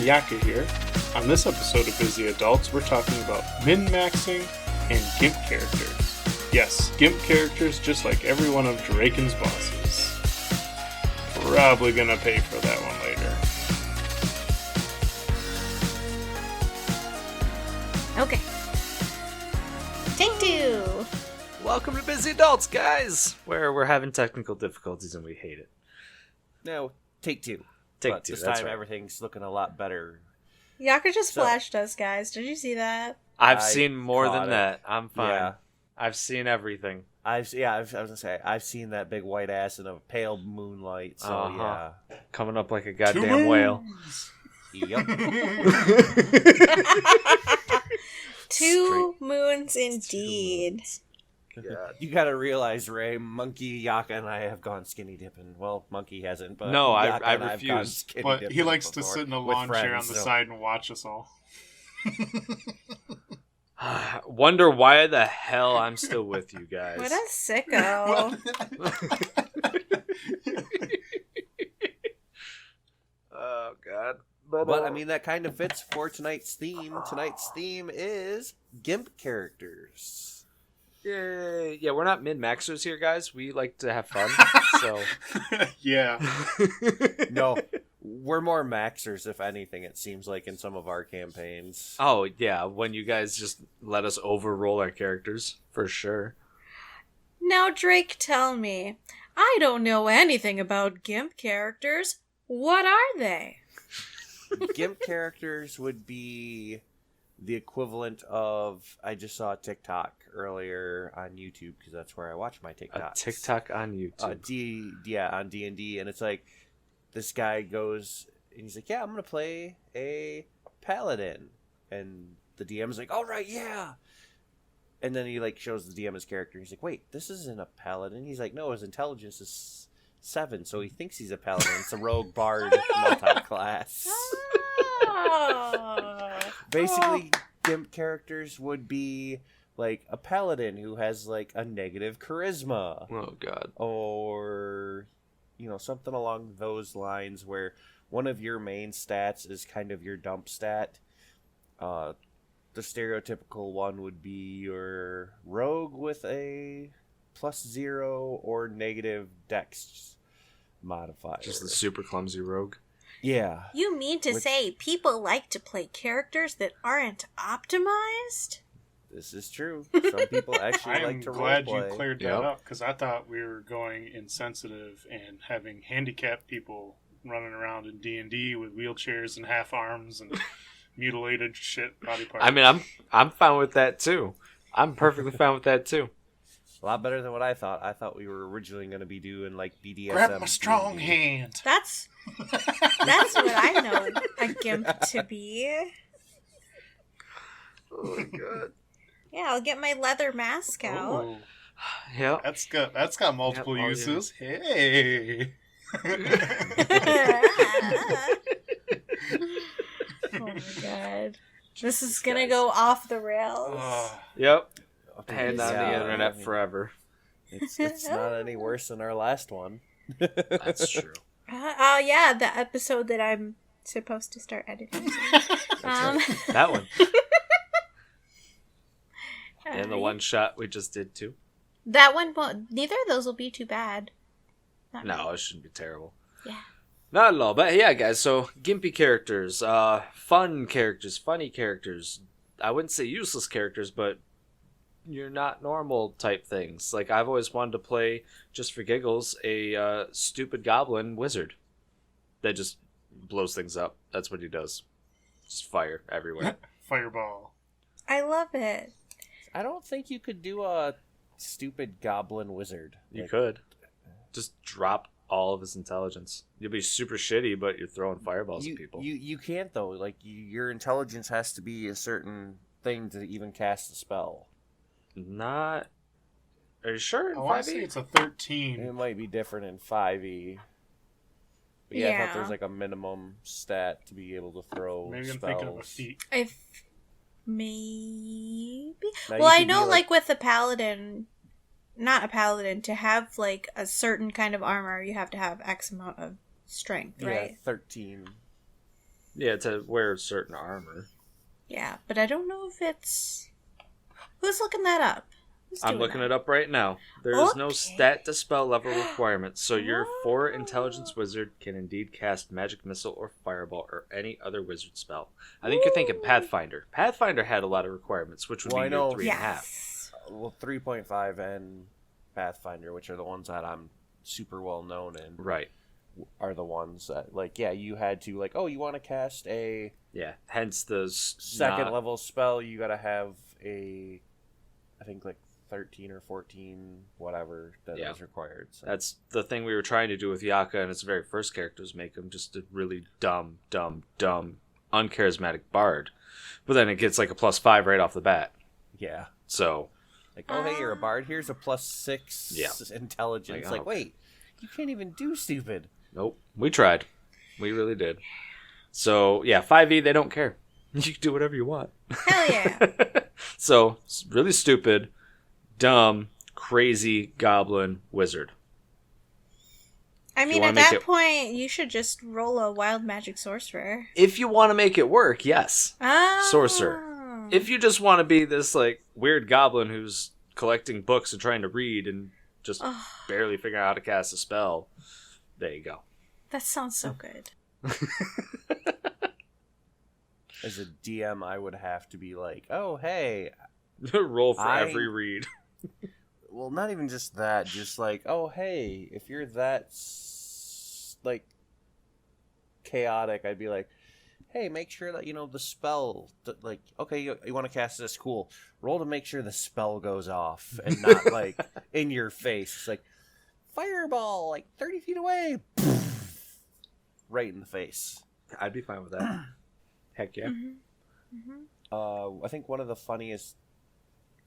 Yaka here. On this episode of Busy Adults, we're talking about min-maxing and Gimp characters. Yes, Gimp characters just like every one of Draken's bosses. Probably gonna pay for that one later. Okay. Take two. Welcome to Busy Adults, guys! Where we're having technical difficulties and we hate it. No, take two. Take two, This that's time right. everything's looking a lot better. Yaka just flashed us, guys. Did you see that? I've I seen more caught than it. that. I'm fine. Yeah. I've seen everything. I was gonna say, I've seen that big white ass in a pale moonlight, so Uh-huh. Coming up like a goddamn Two whale. yeah. Yep. Two moons indeed. You gotta realize, Ray, Monkey, Yaka, and I have gone skinny dipping. Well, Monkey hasn't, but No, I Yaka and I have gone refuse. skinny But he dipping likes to before sit in a with lawn chair on friends, the so- side and watch us all. Wonder why the hell I'm still with you guys. What a sicko. Oh, God. But I mean, that kind of fits for tonight's theme. Tonight's theme is Gimp characters. Yay. Yeah, we're not min-maxers here, guys. We like to have fun, so... Yeah. No, we're more maxers, if anything, it seems like, in some of our campaigns. Oh, yeah, when you guys just let us overroll our characters, for sure. Now, Drake, tell me. I don't know anything about Gimp characters. What are they? Gimp characters would be the equivalent of... I just saw a TikTok earlier on YouTube, because that's where I watch my TikToks. A TikTok on YouTube. On D&D, and it's like, this guy goes, and he's like, yeah, I'm going to play a paladin. And the DM's like, all right, yeah. And then he, like, shows the DM his character. He's like, wait, this isn't a paladin. He's like, no, his intelligence is 7, so he thinks he's a paladin. It's a rogue bard multi-class. Oh. Basically, Gimp characters would be, like, a paladin who has, like, a negative charisma. Oh, God. Or, you know, something along those lines where one of your main stats is kind of your dump stat. The stereotypical one would be your rogue with a +0 or negative dex modifier. Just the super clumsy rogue. Yeah. You mean to say people like to play characters that aren't optimized? This is true. Some people actually I like am to glad you roleplay. cleared that Yep. up, because I thought we were going insensitive and having handicapped people running around in D&D with wheelchairs and half arms and mutilated shit body parts. I mean, I'm fine with that, too. I'm perfectly fine with that, too. A lot better than what I thought. I thought we were originally going to be doing like BDSM. Grab my strong D&D. hand. That's what I know a Gimp to be. Oh, my God. Yeah, I'll get my leather mask out. Oh, Yep. that's got multiple Yep, oh, uses. Hey. Oh my god. This is gonna go off the rails. Yep. Okay, Hand on the yeah, internet I mean, forever. It's not any worse than our last one. That's true. Yeah, the episode that I'm supposed to start editing. That one. And the one shot we just did, too. That one won't. Neither of those will be too bad. Not No, really. it shouldn't be terrible. Yeah. Not at all. But yeah, guys, so gimpy characters, fun characters, funny characters. I wouldn't say useless characters, but you're not normal type things. Like, I've always wanted to play, just for giggles, a stupid goblin wizard that just blows things up. That's what he does. Just fire everywhere. Fireball. I love it. I don't think you could do a stupid goblin wizard. You Like, could. Just drop all of his intelligence. You'll be super shitty, but you're throwing fireballs at people. You can't, though. Like, your intelligence has to be a certain thing to even cast the spell. Not... Are you sure? I want to say it's a 13. It might be different in 5e. But yeah, I Yeah. thought there's like a minimum stat to be able to throw Maybe I'm spells. thinking of a feat. Maybe. Now, Well, you I could be know, like, with the paladin, not a paladin, to have, like, a certain kind of armor, you have to have X amount of strength, right? Yeah, 13. Yeah, to wear certain armor. Yeah, but I don't know if it's... Who's looking that up? I'm looking it up right now. There is no Okay. stat to spell level requirement, so your 4 Oh. intelligence wizard can indeed cast magic missile or fireball or any other wizard spell. I think you're thinking Pathfinder. Pathfinder had a lot of requirements, which would Well, I be your know- 3.5. Yes. Well, 3.5 and Pathfinder, which are the ones that I'm super well known in, Right. are the ones that, like, yeah, you had to, like, oh, you want to cast a Yeah. Hence the second level spell, you got to have a, I think, like, 13 or 14, whatever, that Yeah. is required. So. That's the thing we were trying to do with Yaka and its very first characters, make him just a really dumb, uncharismatic bard. But then it gets like a +5 right off the bat. Yeah. So, Like, oh, hey, you're a bard. Here's a +6 Yeah. intelligence. Like, Like, wait, you can't even do stupid. nope. We tried. We really did. So, yeah, 5e, they don't care. You can do whatever you want. Hell yeah. So, it's really stupid, dumb, crazy goblin wizard. I you mean, wanna at make that it- point, you should just roll a wild magic sorcerer. If you want to make it work, yes. Ah. Sorcerer. If you just want to be this like weird goblin who's collecting books and trying to read and just Oh, barely figure out how to cast a spell, there you go. that sounds so good. As a DM, I would have to be like, oh, hey, Roll for I- every read. well, not even just that, just like, oh, hey, if you're that, like, chaotic, I'd be like, hey, make sure that, you know, the spell, like, okay, you want to cast this, cool. Roll to make sure the spell goes off and not, like, in your face. It's like, fireball, like, 30 feet away. Right in the face. I'd be fine with that. Heck yeah. Mm-hmm. I think one of the funniest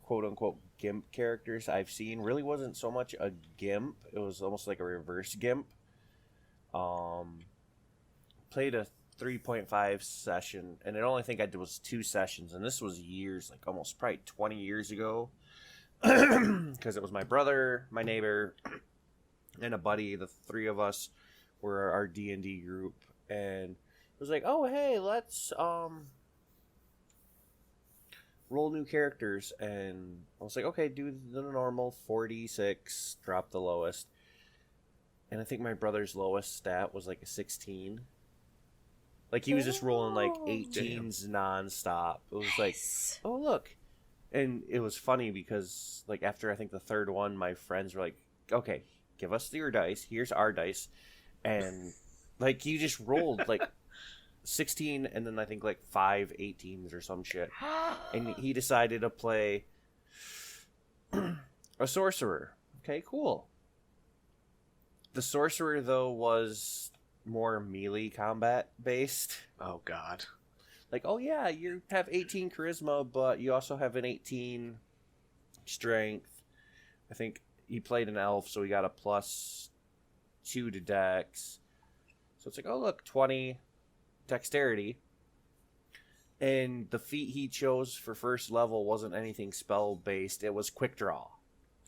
quote-unquote Gimp characters I've seen really wasn't so much a Gimp. It was almost like a reverse Gimp. Played a 3.5 session, and I only think I did was 2 sessions, and this was years, like almost probably 20 years ago. Because it was my brother, my neighbor, and a buddy. The 3 of us were our D&D group, and it was like, oh, hey, let's roll new characters. And I was like, okay, do the normal 46, drop the lowest. And I think my brother's lowest stat was like a 16. Like, he was just rolling like 18s nonstop. It was like, Nice. oh, look. And it was funny because, like, after I think the third one, my friends were like, okay, give us your dice. Here's our dice. And, like, he just rolled, like, 16 and then I think, like, 5 18s or some shit. And he decided to play a sorcerer. Okay, cool. The sorcerer, though, was more melee combat based. Oh god. Like, oh yeah, you have 18 charisma, but you also have an 18 strength. I think he played an elf, so he got a +2 to dex. So it's like, oh look, 20 dexterity. And the feat he chose for first level wasn't anything spell based, it was quick draw.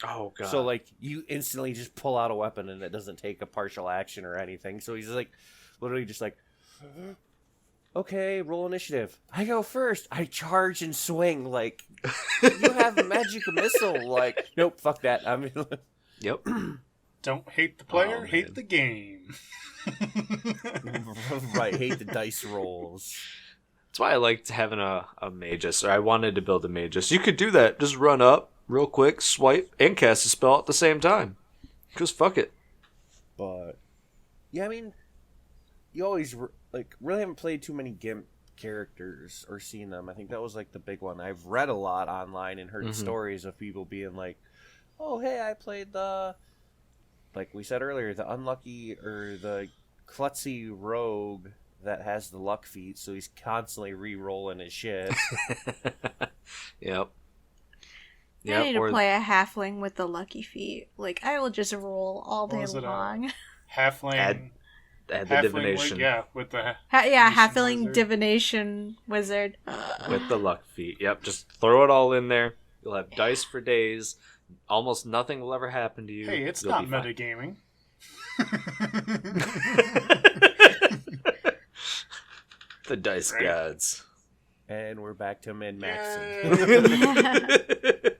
Oh god. So, like, you instantly just pull out a weapon and it doesn't take a partial action or anything. So he's just, like, literally just like, okay, roll initiative. I go first. I charge and swing. Like, you have a magic missile. Like, nope, fuck that. I mean, Yep. Don't hate the player, Oh, hate man. the game. right, hate the dice rolls. That's why I liked having a magus, or I wanted to build a magus. You could do that. Just run up real quick, swipe, and cast a spell at the same time. Because fuck it. But, yeah, I mean, you always, like, really haven't played too many Gimp characters or seen them. I think that was, like, the big one. I've read a lot online and heard stories of people being like, oh, hey, I played the, like we said earlier, the unlucky or the klutzy rogue that has the luck feat, so he's constantly re-rolling his shit. Yep. I need to or- play a halfling with the lucky feet. Like, I will just roll all What day was it, long. Halfling. Add the halfling divination wig, yeah, with the Yeah, Divination halfling wizard. divination wizard. with the luck feat. Yep, just throw it all in there. You'll have dice for days. Almost nothing will ever happen to you. Hey, it's You'll not be fine. metagaming. The dice Right. gods. And we're back to min-maxing.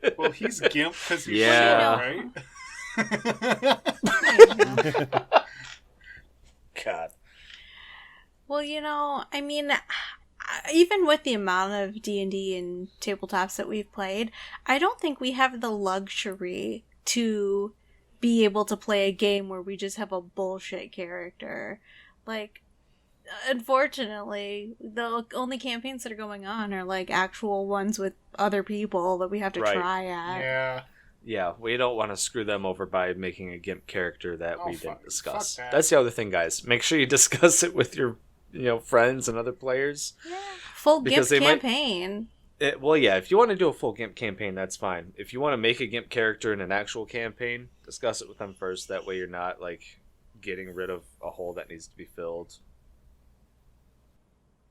Yay. Well, he's Gimp because he's Yeah. right? God. Well, I mean, even with the amount of D&D and tabletops that we've played, I don't think we have the luxury to be able to play a game where we just have a bullshit character. Like, unfortunately, the only campaigns that are going on are, like, actual ones with other people that we have to Right. try at. Yeah. Yeah, we don't want to screw them over by making a Gimp character that we didn't Fuck discuss. that. That's the other thing, guys. Make sure you discuss it with your, friends and other players. Yeah. Full Because gift they might- campaign. Well, yeah, if you want to do a full Gimp campaign, that's fine. If you want to make a Gimp character in an actual campaign, discuss it with them first. That way you're not, like, getting rid of a hole that needs to be filled.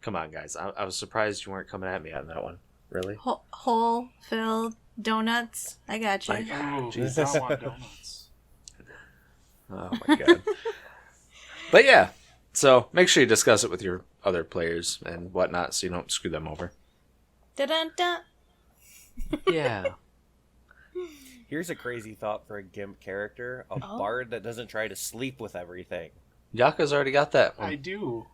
Come on, guys. I was surprised you weren't coming at me on that one. Really? Hole filled donuts. I got you. Like- Ooh, Jesus. I want donuts. Oh, my God. But, yeah. So, make sure you discuss it with your other players and whatnot so you don't screw them over. Dun-dun-dun. Yeah. Here's a crazy thought for a Gimp character. A Oh. bard that doesn't try to sleep with everything. Yaka's already got that I one. do.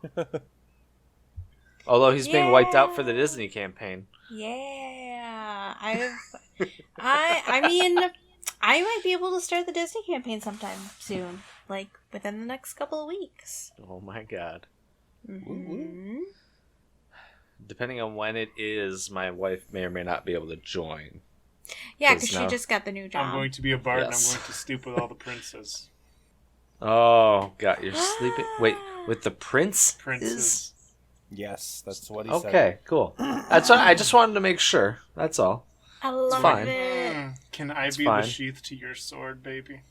Although he's being wiped out for the Yeah. Disney campaign. Yeah, I mean, I might be able to start the Disney campaign sometime soon, like within the next couple of weeks. Oh, my God. Mm-hmm. Depending on when it is, my wife may or may not be able to join. Yeah, because 'Cause she now- just got the new job. I'm going to be a bard Yes. and I'm going to stoop with all the princes. Oh, God, you're sleeping. Wait, with the prince? Princes. Yes, that's what he said. Okay, cool. That's what, I just wanted to make sure. That's all. I love fine. it. Can I be fine. the sheath to your sword, baby?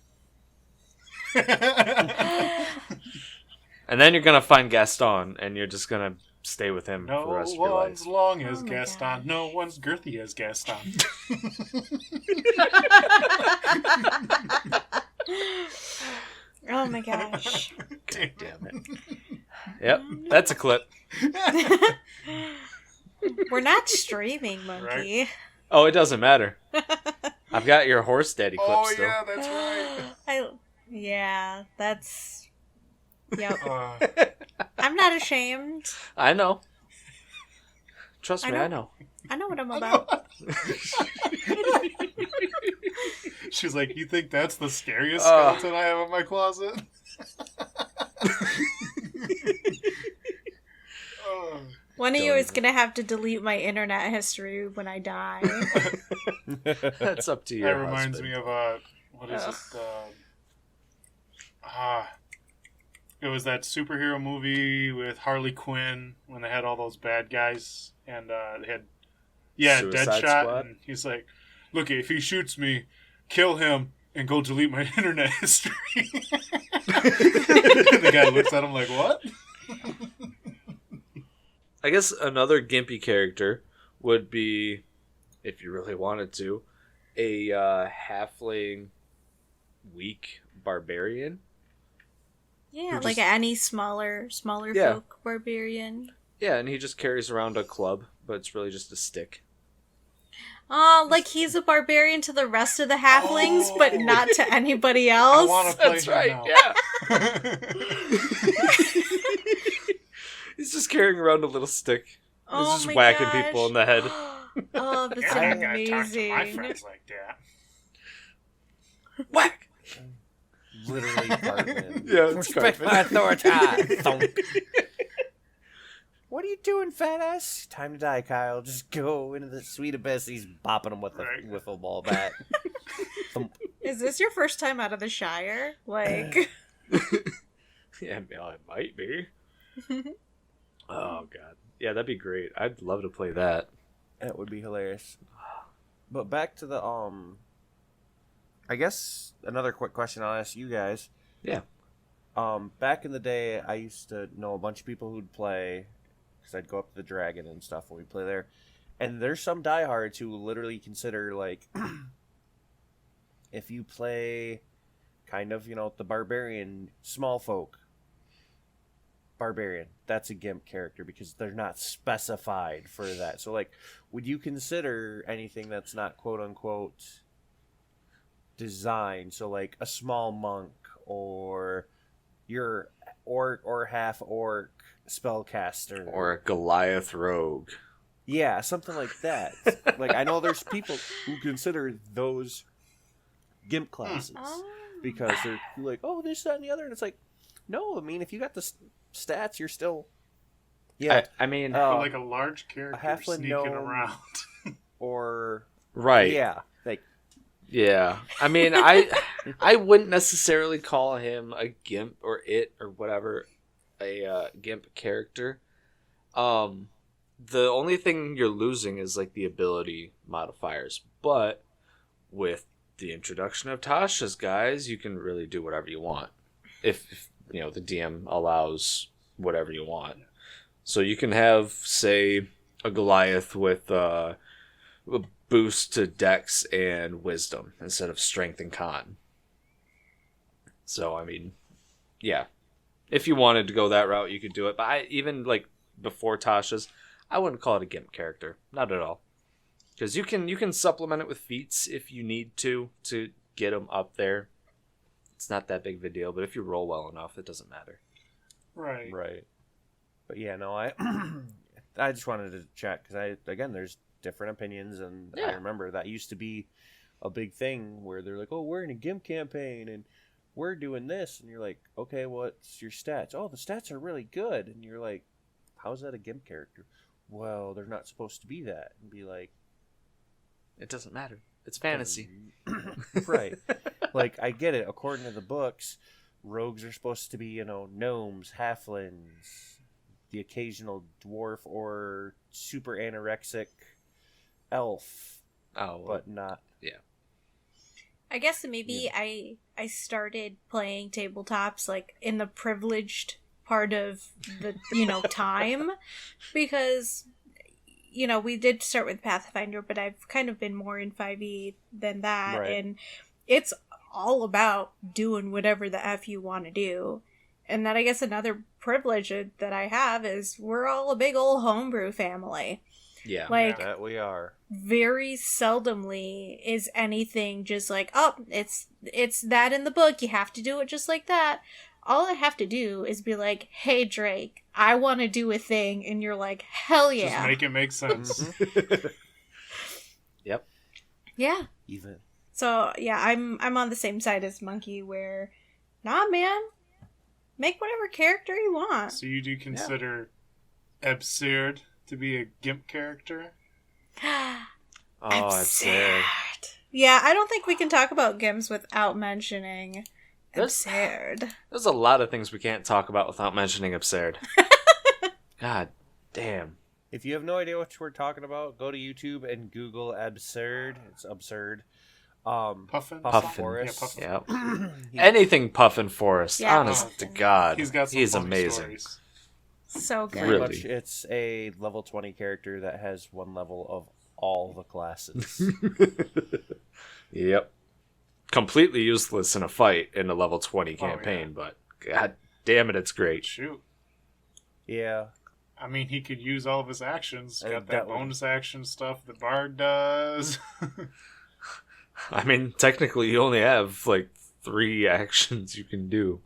And then you're gonna find Gaston, and you're just gonna stay with him No for the rest of your one's life. long as Oh my Gaston. gosh. No one's girthy as Gaston. Oh my gosh. God damn it. Yep, that's a clip. We're not streaming, monkey. Oh, it doesn't matter. I've got your horse daddy clip Oh still. yeah, that's right. Yeah, that's. Yep. Uh, I'm not ashamed. I know. Trust me, I I know. I know what I'm about. She's like, you think that's the scariest Oh. skeleton I have in my closet? Oh. One of you Don't is even. gonna have to delete my internet history when I die. That's up to you. That reminds me of what is Ugh. it? It was that superhero movie with Harley Quinn when they had all those bad guys and they had Suicide Deadshot, Squad? and he's like, "Look, if he shoots me, kill him and go delete my internet history." The guy looks at him like, "What?" I guess another gimpy character would be, if you really wanted to, a halfling weak barbarian. Yeah, Who like just- any smaller Yeah. folk barbarian. Yeah, and he just carries around a club, but it's really just a stick. Oh, like he's a barbarian to the rest of the halflings, Oh. but not to anybody I else. want to play That's him right, now. yeah. He's just carrying around a little stick. He's Oh just my whacking gosh. people in the head. Oh, that's Yeah, I ain't gotta talk to my amazing. friends like that. Whack! Literally Cartman. Yeah, it's Respect Cartman. my authority. Thump. What are you doing, fat ass? Time to die, Kyle. Just go into the sweet abyss. He's bopping him with a Right. wiffle ball bat. Thump. Is this your first time out of the Shire? Like, Yeah, well, it might be. Oh, God. Yeah, that'd be great. I'd love to play that. That would be hilarious. But back to the I guess another quick question I'll ask you guys. Yeah. Back in the day, I used to know a bunch of people who'd play, because I'd go up to the Dragon and stuff when we play there. And there's some diehards who literally consider, like, if you play kind of, the barbarian small folk barbarian. That's a Gimp character because they're not specified for that. So, like, would you consider anything that's not quote unquote designed? So, like a small monk or your orc or half orc spellcaster Or a Goliath rogue. Yeah, something like that. Like, I know there's people who consider those Gimp classes because they're like, oh, this, that, and the other. And it's like, no, I mean, if you got the stats, you're still... Yeah. I mean... Or like a large a character halfling sneaking gnome around. or... Right. Yeah. Like, Yeah. I mean, I wouldn't necessarily call him a Gimp or it or whatever a Gimp character. The only thing you're losing is like the ability modifiers, but with the introduction of Tasha's, guys, you can really do whatever you want. If you know the DM allows whatever you want. So you can have, say, a Goliath with a boost to Dex and Wisdom instead of Strength and Con. So I mean, yeah, if you wanted to go that route, you could do it. But even like before Tasha's, I wouldn't call it a Gimp character, not at all, because you can supplement it with feats if you need to get them up there. It's not that big of a deal, but if you roll well enough, it doesn't matter. Right. But yeah, no, I I just wanted to check because there's different opinions, and Yeah. I remember that used to be a big thing where they're like, oh, we're in a Gimp campaign and we're doing this, and you're like, okay, what's your stats? Oh, the stats are really good, and you're like, how's that a Gimp character? Well, they're not supposed to be that, and be like, It doesn't matter. It's fantasy. Right. Like, I get it. According to the books, rogues are supposed to be, gnomes, halflings, the occasional dwarf or super anorexic elf, Oh, but not. yeah. I guess maybe I started playing tabletops like in the privileged part of the time, because we did start with Pathfinder, but I've kind of been more in 5e than that, Right. and it's all about doing whatever the F you want to do. And then I guess another privilege that I have is we're all a big old homebrew family. Yeah. Like, That we are. very seldomly is anything just like, oh, it's that in the book, you have to do it just like that. All I have to do is be like, hey, Drake, I want to do a thing. And you're like, hell yeah. Just make it make sense. Yep. Yeah. Even. So, yeah, I'm on the same side as Monkey where, nah, man, make whatever character you want. So you do consider absurd to be a Gimp character? Oh, absurd. Yeah, I don't think we can talk about Gimps without mentioning absurd. There's a lot of things we can't talk about without mentioning absurd. God damn. If you have no idea what we're talking about, go to YouTube and Google absurd. It's absurd. Puffin? Forest. Yeah, Puffin. Yep. Anything Puffin Forest. Yeah. Honest to God. He's got some He's funny amazing. stories. So good. Pretty Really? much, it's a level 20 character that has one level of all the classes. Yep. Completely useless in a fight in a level 20 Oh, campaign, but god damn it, it's great. Shoot. Yeah. I mean, he could use all of his actions. Got that that one. bonus action stuff the Bard does. I mean, technically you only have like 3 actions you can do.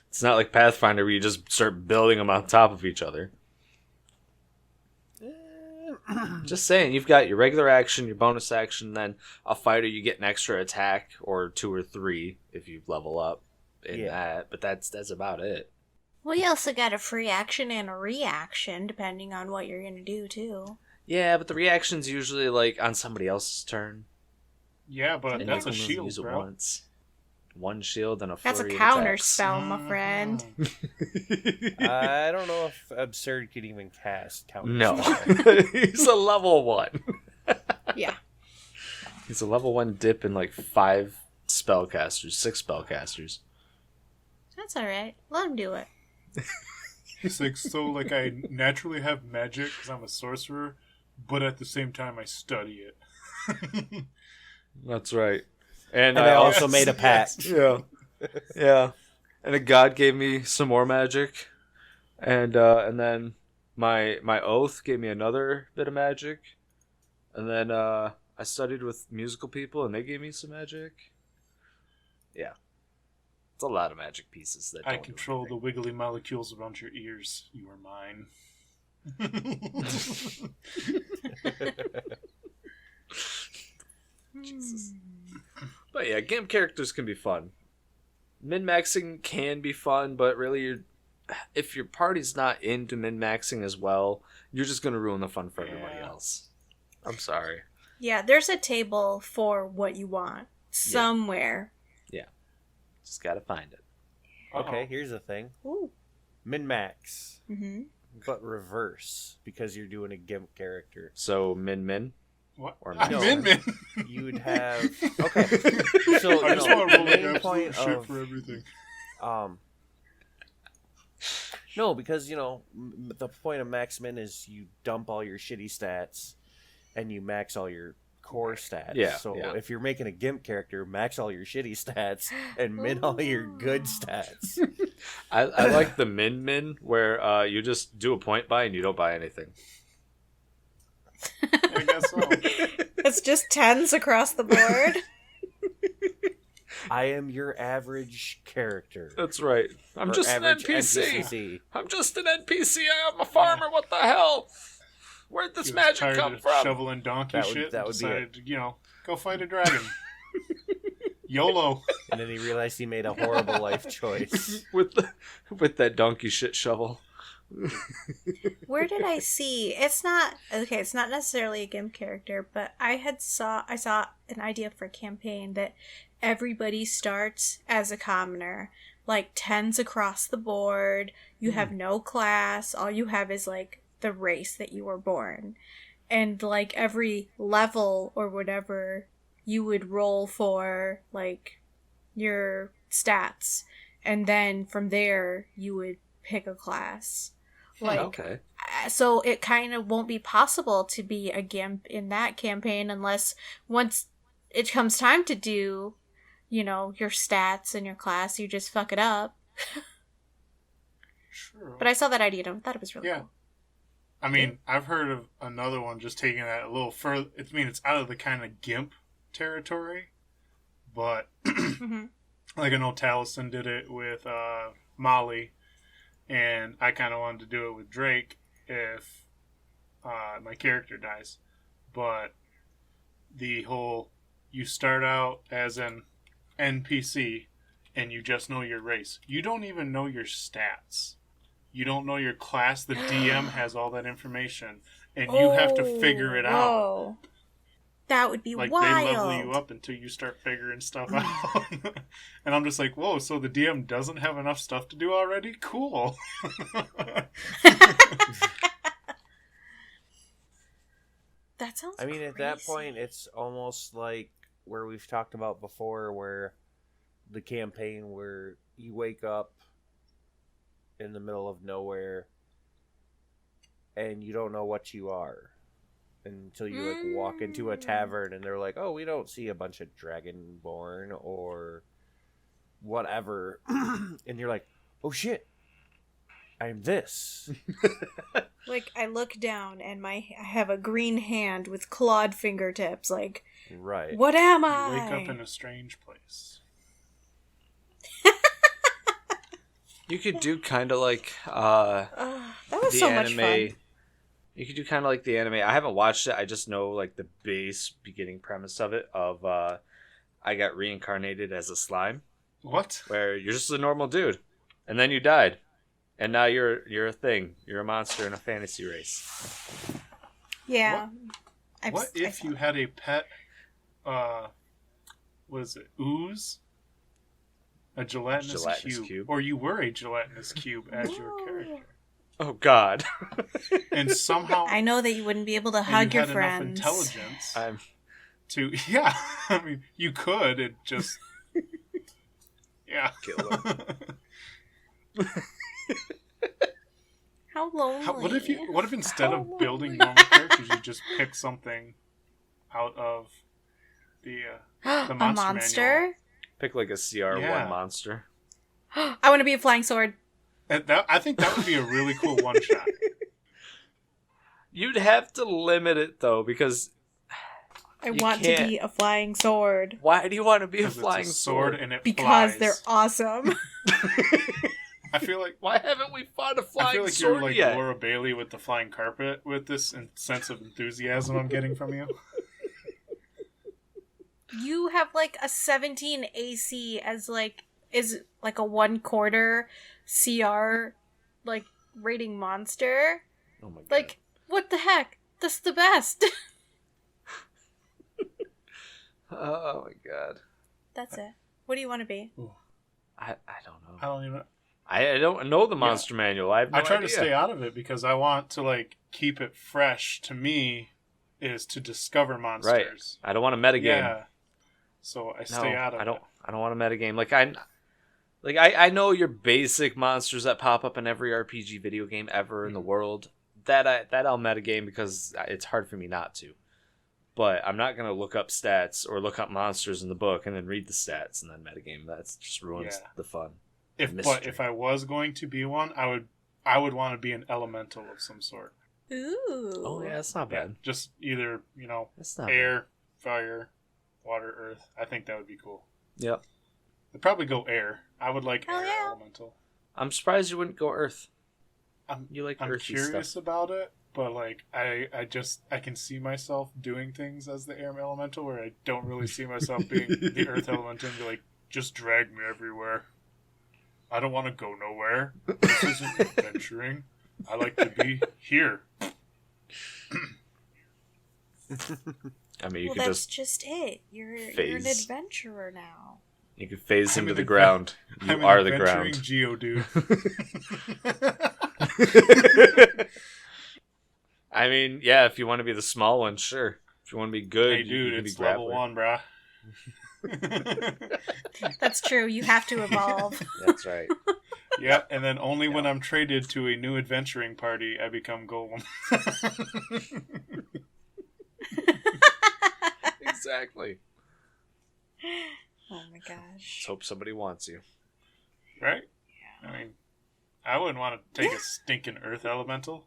It's not like Pathfinder where you just start building them on top of each other. Just saying, you've got your regular action, your bonus action, then a fighter you get an extra attack or 2 or 3 if you level up in that, but that's about it. Well, you also got a free action and a reaction, depending on what you're going to do, too. Yeah, but the reaction's usually like on somebody else's turn. Yeah, but And that's you a can shield, use it bro. once. One shield and a flurry That's a of counter attacks. spell, my friend. I don't know if absurd could even cast counter. No. spell. He's a level 1. Yeah. He's a level 1 dip in like 5 spellcasters, 6 spellcasters. That's alright. Let him do it. It's like, so, like, I naturally have magic because I'm a sorcerer, but at the same time I study it. That's right. And And I also Yes, made a pact. yes. Yeah. Yeah. And a god gave me some more magic. and then my oath gave me another bit of magic, and then I studied with musical people, and they gave me some magic. Yeah, it's a lot of magic pieces that I don't do control the anything. wiggly molecules around your ears. You are mine. Jesus. But yeah, Gimp characters can be fun. Min-maxing can be fun, but really, if your party's not into min-maxing as well, you're just going to ruin the fun for everybody Yeah. else. I'm sorry. Yeah, there's a table for what you want somewhere. Just got to find it. Okay, here's the thing. Ooh. Min-max, Mm-hmm. but reverse, because you're doing a Gimp character. So, min-min? What? Or I'm no. in, man. You would have... Okay, so I just no, want to roll the like main absolute point shit of... for everything. No, because, the point of max-min is you dump all your shitty stats, and you max all your core stats. Yeah, So yeah. if you're making a Gimp character, max all your shitty stats, and min all your good stats. I like the min-min, where you just do a point buy and you don't buy anything. I guess so. It's just tens across the board. I am your average character. That's right. I'm Or just an average NPC. NPC. I'm just an NPC. I'm a farmer. What the hell? Where'd this He was magic tired come of from? shoveling donkey That would- shit. that and would be decided to, go fight a dragon. YOLO. And then he realized he made a horrible life choice. with that donkey shit shovel. Where did I see? It's not necessarily a Gimp character, but I saw an idea for a campaign that everybody starts as a commoner, like tens across the board. You have no class. All you have is like the race that you were born, and like every level or whatever, you would roll for like your stats, and then from there you would pick a class. Like, Okay. so it kind of won't be possible to be a Gimp in that campaign unless once it comes time to do, your stats and your class, you just fuck it up. True. But I saw that idea and I thought it was really cool. I mean, I've heard of another one just taking that a little further. It's out of the kind of Gimp territory, but Mm-hmm. like I know Taliesin did it with Molly, and I kind of wanted to do it with Drake if my character dies. But the whole, you start out as an NPC and you just know your race. You don't even know your stats. You don't know your class. The DM has all that information, and you have to figure it out. Whoa. That would be Like, wild. they level you up until you start figuring stuff out. And I'm just like, whoa, so the DM doesn't have enough stuff to do already? Cool. That sounds I mean, at that crazy. point, it's almost like where we've talked about before, where the campaign where you wake up in the middle of nowhere and you don't know what you are until you like walk into a tavern and they're like, oh, we don't see a bunch of dragonborn or whatever. And you're like, oh shit, I'm this. Like, I look down and I have a green hand with clawed fingertips. Like, Right. what am You I? wake up in a strange place. You could do kind of like That was the so anime. much fun. You could do kind of like the anime. I haven't watched it. I just know like the base beginning premise of it. I got reincarnated as a slime, What? where you're just a normal dude, and then you died, and now you're a thing. You're a monster in a fantasy race. Yeah. What if you had a pet, what is it, ooze? A gelatinous, cube. Or you were a gelatinous cube as your character. Oh God. And somehow I know that you wouldn't be able to and hug you your had friends. enough intelligence I'm to... Yeah, I mean, you could, it just... Yeah. killer. How lonely. What if instead How of building lonely. normal characters, you just pick something out of the a monster monster? Pick like a CR1 Yeah. monster. I want to be a flying sword. And I think that would be a really cool one shot. You'd have to limit it though, because I you want to can't- be a flying sword. Why do you want to be a 'Cause it's flying sword and it Because flies. they're awesome. I feel like Why haven't we fought a I flying feel like you're sword like yet? Laura Bailey with the flying carpet with this sense of enthusiasm I'm getting from you. You have like a 17 AC as like is like a 1/4 CR like rating monster. Oh my god! Like what the heck? That's the best. Oh my god! That's it. What do you want to be? I don't know. I don't even. I don't know the monster manual. I have no I try idea. to stay out of it because I want to like keep it fresh. To me, is to discover monsters. Right. I don't want a metagame. Yeah. So I No, stay out of I don't. it. I don't want a metagame. I know your basic monsters that pop up in every RPG video game ever in the world. That I'll metagame because it's hard for me not to. But I'm not gonna look up stats or look up monsters in the book and then read the stats and then metagame. That just ruins Yeah. the fun. But if I was going to be one, I would want to be an elemental of some sort. Ooh. Oh yeah, that's not bad. Just either That's not air, fire, water, earth. I think that would be cool. bad. Yep. They'd probably go air. I would like Hell air yeah. elemental. I'm surprised you wouldn't go Earth. I'm You like I'm earthy curious stuff. about it, but like I can see myself doing things as the air elemental where I don't really see myself being the earth elemental and be like, just drag me everywhere. I don't want to go nowhere. This isn't adventuring. I like to be here. I mean, you Well, could that's just it. You're an phase. adventurer now. you could phase I'm into an the adven- ground. You I'm are an the adventuring ground. Geodude. I mean, yeah, if you want to be the small one, sure. If you want to be good, Hey, dude, you can it's be level grappler. 1, brah. That's true. You have to evolve. That's right. Yeah, and then only when I'm traded to a new adventuring party, I become Golem. Exactly. Oh my Let's gosh. hope somebody wants you. Right? I mean, I wouldn't want to take a stinking earth elemental.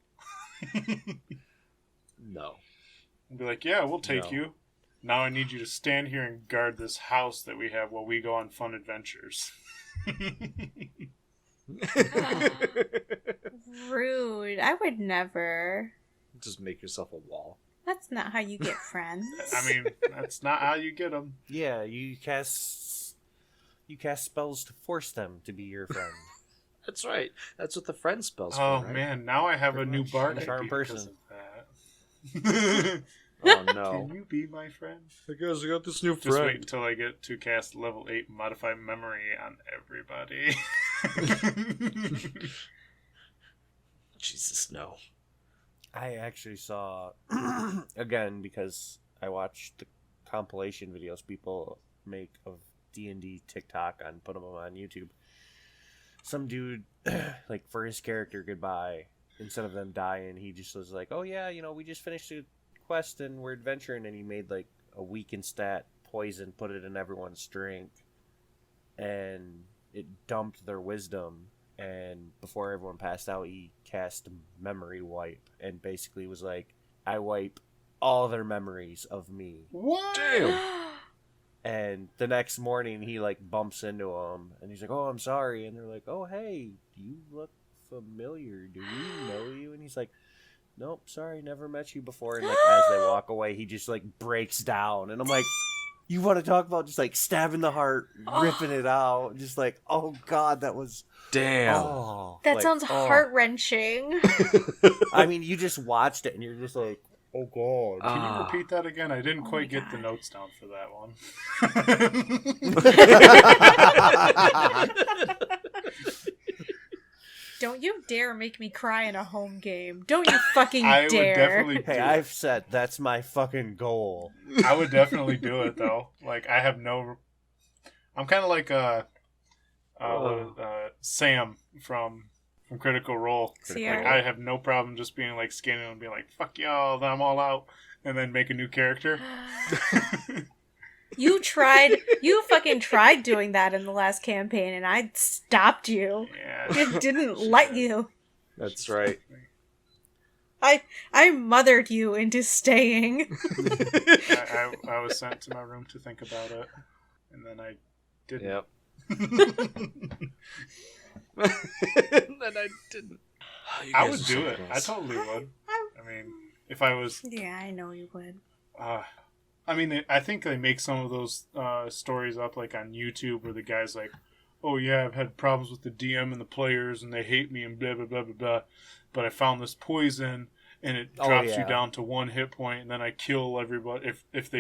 No. And be like, yeah, we'll take No. you. Now I need you to stand here and guard this house that we have while we go on fun adventures. Rude. I would never. Just make yourself a wall. That's not how you get friends. I mean, that's not how you get them. Yeah, you cast spells to force them to be your friend. That's right. That's what the friend spells Oh, for, right? man, now I have Pretty a new much. bard Charm idea person. because of that. Oh, no. Can you be my friend? I guess I got this new Just wait until I get to cast level 8 modify memory on everybody. Jesus, no. I actually saw, again, because I watched the compilation videos people make of D&D TikTok and put them on YouTube. Some dude, like, for his character goodbye, instead of them dying, he just was like, oh yeah, we just finished a quest and we're adventuring, and he made, like, a weakened stat poison, put it in everyone's drink, and it dumped their wisdom. And before everyone passed out, he cast memory wipe and basically was like, I wipe all their memories of me. What? Damn. And the next morning, he like bumps into them and he's like, oh, I'm sorry. And they're like, oh, hey, you look familiar. Do we know you? And he's like, nope, sorry, never met you before. And like as they walk away, he just like breaks down. And I'm like, you want to talk about just like stabbing the heart, ripping it out? Just like, oh God, that was... Damn. Oh, That like, sounds oh. heart-wrenching. I mean, you just watched it and you're just like, oh God. Can you repeat that again? I didn't Oh quite my get the God. notes down for that one. Don't you dare make me cry in a home game. Don't you fucking I would dare. definitely do Hey, it. I've said that's my fucking goal. I would definitely do it though. Like I have no. I'm kind of like Sam from Critical Role. Sierra. Like I have no problem just being like scanning and being like, "Fuck y'all, I'm all out," and then make a new character. You fucking tried doing that in the last campaign, and I stopped you. Yeah. It didn't let you. That's right. I mothered you into staying. I was sent to my room to think about it, and then I didn't. Yep. Then I didn't. I would do it. I totally would. I mean, if I was... Yeah, I know you would. I mean, I think they make some of those stories up, like on YouTube, where the guy's like, "Oh yeah, I've had problems with the DM and the players, and they hate me, and blah blah blah blah blah. But I found this poison, and it drops you down to 1 hit point, and then I kill everybody. If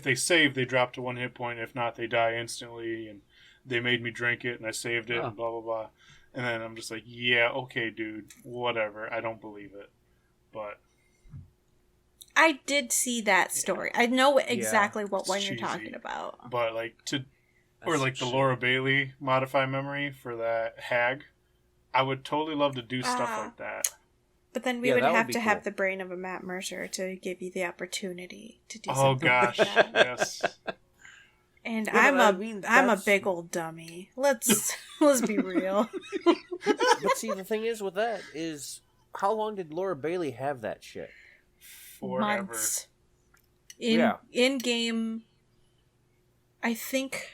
they save, they drop to 1 hit point. If not, they die instantly. And they made me drink it, and I saved it, and blah blah blah." And then I'm just like, "Yeah, okay, dude, whatever. I don't believe it, but." I did see that story. I know exactly what one you're cheesy. talking about. But like or like the shit. Laura Bailey modify memory for that hag, I would totally love to do stuff like that. But then we Yeah, would that would have be to cool. have the brain of a Matt Mercer to give you the opportunity to do Oh something gosh, like that. yes. And Yeah, I'm but I mean, I'm a that's- big old dummy. Let's be real. But see, the thing is with that is, how long did Laura Bailey have that shit? Forever. Months. Yeah. In game, I think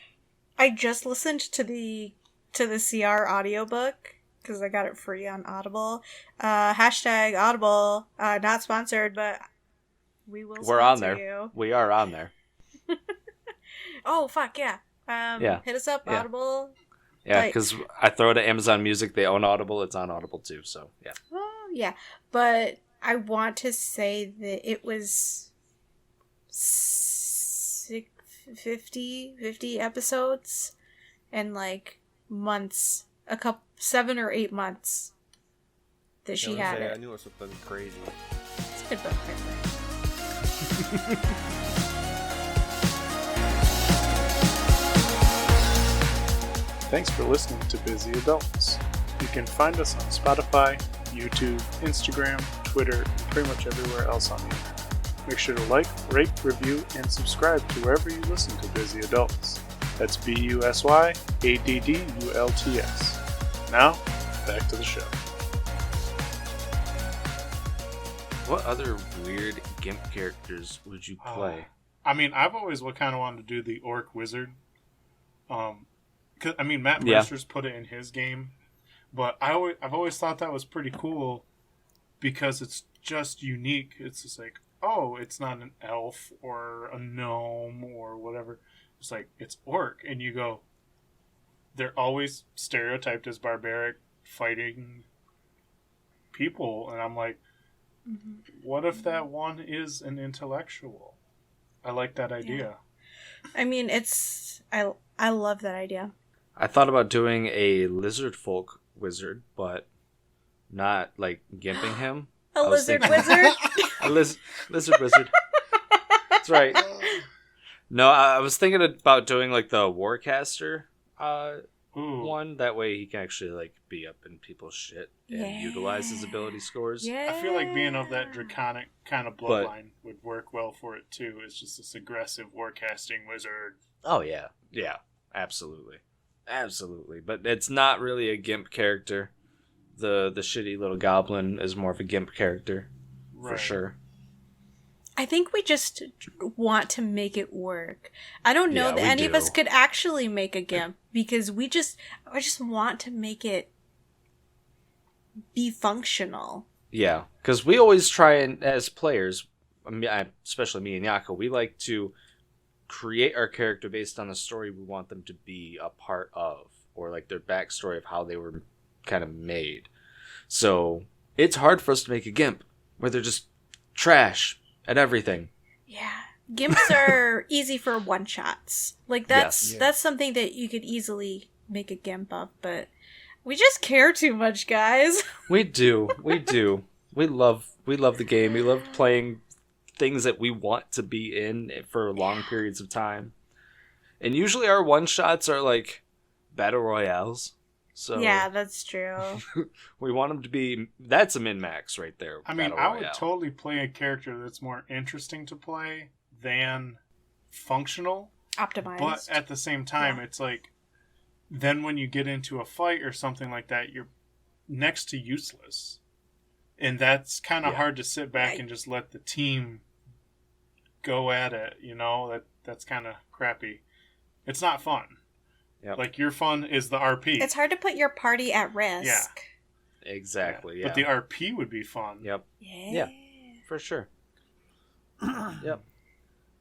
I just listened to the CR audiobook because I got it free on Audible. Hashtag Audible, not sponsored, but we will. We're on sponsor there. You. We are on there. Oh fuck yeah! Yeah. Hit us up, Yeah. Audible. Yeah, Like- because I throw it at Amazon Music. They own Audible. It's on Audible too. So yeah. Oh yeah, but I want to say that it was 50 episodes and like months, 7 or 8 months that she had I it. knew it was something crazy. It's a good book, by the way. Thanks for listening to Busy Adults. You can find us on Spotify, YouTube, Instagram, Twitter, and pretty much everywhere else on the internet. Make sure to like, rate, review, and subscribe to wherever you listen to Busy Adults. That's BUSYADDULTS. Now, back to the show. What other weird Gimp characters would you play? I mean, I've always kind of wanted to do the Orc Wizard. 'Cause, I mean, Matt Yeah. Mercer's put it in his game, but I've always thought that was pretty cool because it's just unique. It's just like, oh, it's not an elf or a gnome or whatever. It's like, it's orc, and you go, they're always stereotyped as barbaric fighting people, and I'm like, what if that one is an intellectual? I like that idea. I mean, I love that idea. I thought about doing a lizard folk wizard, but not like gimping him. A I was lizard thinking- wizard? A lizard wizard. That's right. No, I was thinking about doing like the warcaster Ooh. one. That way he can actually like be up in people's shit and utilize his ability scores. Yeah. I feel like being of that draconic kind of bloodline would work well for it too. It's just this aggressive warcasting wizard. Oh yeah, yeah, absolutely, absolutely. But it's not really a gimp character. The shitty little goblin is more of a gimp character for Right. sure. I think we just want to make it work. I don't know Yeah, that we any of us do. could actually make a GIMP because I just want to make it be functional. Yeah, because we always try and, as players, especially me and Yako, we like to create our character based on the story we want them to be a part of, or like their backstory of how they were kind of made. So it's hard for us to make a GIMP where they're just trash at everything. Yeah. GIMPs are easy for one-shots. Like, that's Yes. Yeah. that's something that you could easily make a GIMP of, but we just care too much, guys. We do. We do. We love the game. We love playing things that we want to be in for long periods of time. And usually our one-shots are like battle royales. So Yeah, that's true. we want them to be, that's a min-max right there. I mean, battle I would royale. totally play a character that's more interesting to play than functional, Optimized. but at the same time, it's like, then when you get into a fight or something like that, you're next to useless. And that's kind of hard to sit back and just let the team go at it, you know? That's kind of crappy. It's not fun. Yep. Like, your fun is the RP. It's hard to put your party at risk. Yeah. Exactly, yeah. But the RP would be fun. Yep. Yeah. For sure. Yep.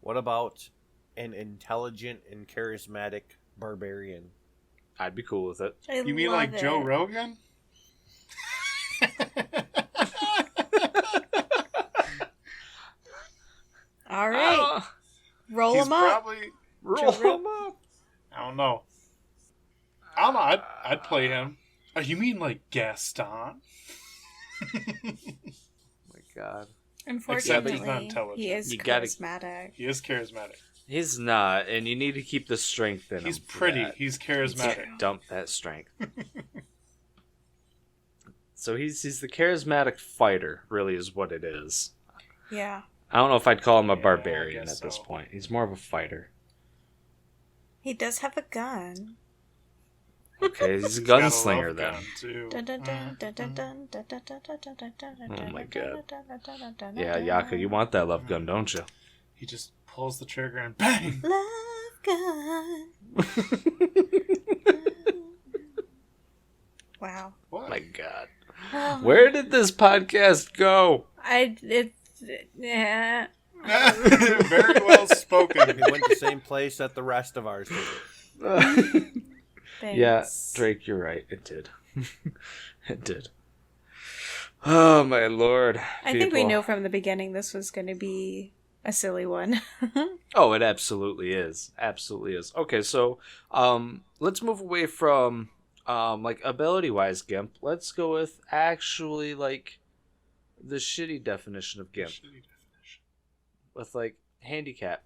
What about an intelligent and charismatic barbarian? I'd be cool with it. You mean like Joe Rogan? All right. Roll him up. Roll him up. I don't know. I'd play him. Oh, you mean like Gaston? Oh my god. Unfortunately, he's not intelligent. he is charismatic. He is charismatic. He's not, and you need to keep the strength in him. He's pretty. That. He's charismatic. Dump that strength. So he's the charismatic fighter, really is what it is. Yeah. I don't know if I'd call him a Yeah, barbarian I guess at this so. point. He's more of a fighter. He does have a gun. Okay, he's a He's got a gunslinger love then. gun, too. Oh my god. Yeah, Yaka, you want that love gun, don't you? He just pulls the trigger and bang! Love gun. Wow. What? My god. Oh, Where did this podcast go? Yeah. Very well spoken. He went the same place that the rest of ours did. Yeah, Thanks. Drake, you're right. It did. It did. Oh, my lord. I think we People. knew from the beginning this was going to be a silly one. Oh, it absolutely is. Absolutely is. Okay, so let's move away from like ability-wise Gimp. Let's go with actually like the shitty definition of Gimp with like handicap.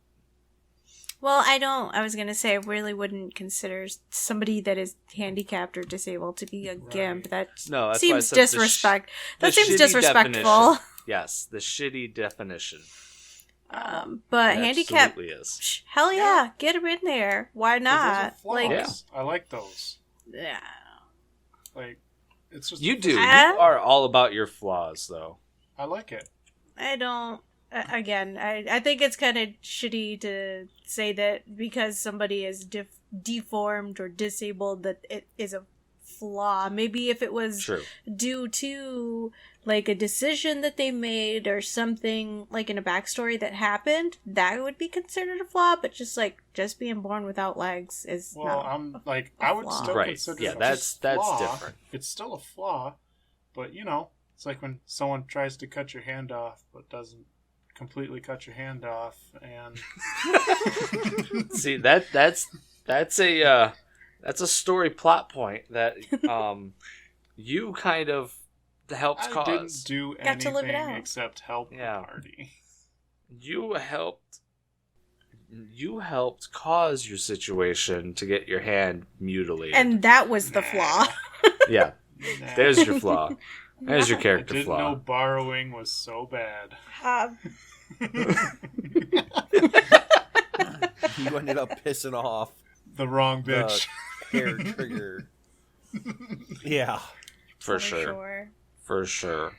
Well, I was going to say I really wouldn't consider somebody that is handicapped or disabled to be a gimp. That No, that's why I seems said disrespect. the That seems shitty disrespectful. definition. Yes, the shitty definition. But It handicap, absolutely is. hell yeah, get him in there. Why But those are not? flaws. Like, Yeah. I like those. yeah. Like, it's just You do. You Ah. are all about your flaws, though. I like it. I don't. Again, I think it's kind of shitty to say that because somebody is deformed or disabled that it is a flaw. Maybe if it was True. due to like a decision that they made or something like in a backstory that happened, that would be considered a flaw. But just being born without legs is Well, not. I'm like, a I would flaw. still Right. consider Yeah, it that's flaw. different. It's still a flaw, but you know, it's like when someone tries to cut your hand off but doesn't completely cut your hand off, and See that's a story plot point that you kind of helped I cause. didn't do Got to live it anything out. except help Yeah. the party. You helped cause your situation to get your hand mutilated. And that was the flaw. yeah, Nah. there's your flaw. There's your I character didn't flaw. know borrowing was so bad. You ended up pissing off The wrong bitch. the hair trigger. Yeah. For sure. For sure.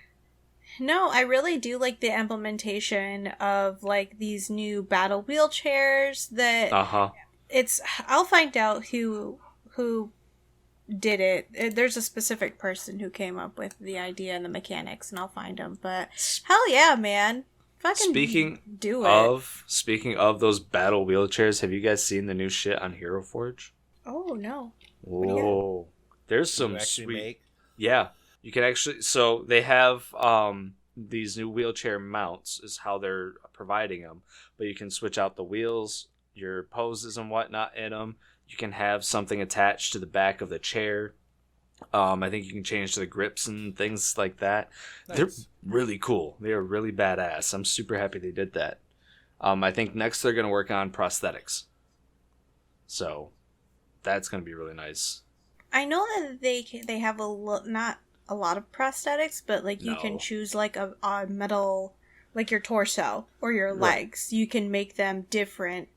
No, I really do like the implementation of like these new battle wheelchairs that Uh-huh. I'll find out who did it. There's a specific person who came up with the idea and the mechanics, and I'll find them. But hell yeah, man. Fucking do it. Speaking of those battle wheelchairs, have you guys seen the new shit on Hero Forge? Oh no. Whoa. There's some You actually sweet make Yeah. You can actually so they have these new wheelchair mounts is how they're providing them, but you can switch out the wheels, your poses and whatnot in them. You can have something attached to the back of the chair. I think you can change the grips and things like that. Nice. They're really cool. They're really badass. I'm super happy they did that. I think next they're going to work on prosthetics. So that's going to be really nice. I know that they have not a lot of prosthetics, but like you can No. choose like a metal, like your torso or your Right. legs. You can make them different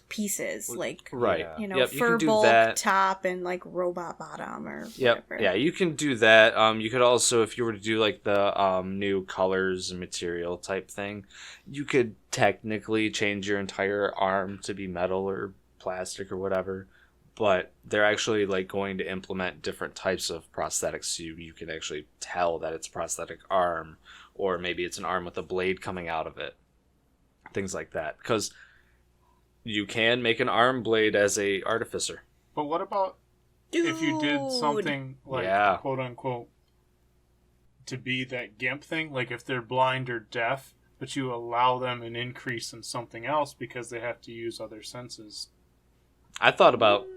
pieces, like Right. Yeah. you know, Yep, you can do furball that. top and like robot bottom or Yep. whatever. Yeah, you can do that. You could also, if you were to do like the new colors and material type thing, you could technically change your entire arm to be metal or plastic or whatever. But they're actually like going to implement different types of prosthetics, so you can actually tell that it's a prosthetic arm, or maybe it's an arm with a blade coming out of it, things like that. Because you can make an arm blade as a artificer. But what about if you did something like, Yeah. quote unquote, to be that Gimp thing? Like if they're blind or deaf, but you allow them an increase in something else because they have to use other senses. I thought about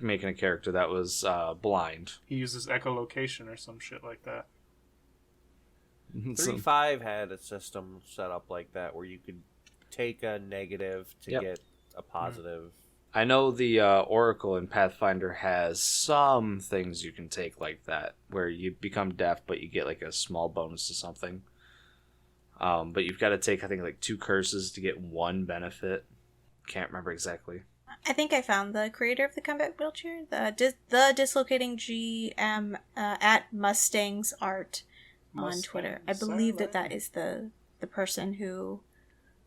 making a character that was blind. He uses echolocation or some shit like that. 3.5 had a system set up like that where you could take a negative to Yep. get a positive. I know the Oracle in Pathfinder has some things you can take like that, where you become deaf, but you get like a small bonus to something. But you've got to take, I think, like 2 curses to get 1 benefit. Can't remember exactly. I think I found the creator of the combat wheelchair, the dislocating GM at Mustang's Art on Twitter. I believe that is the person who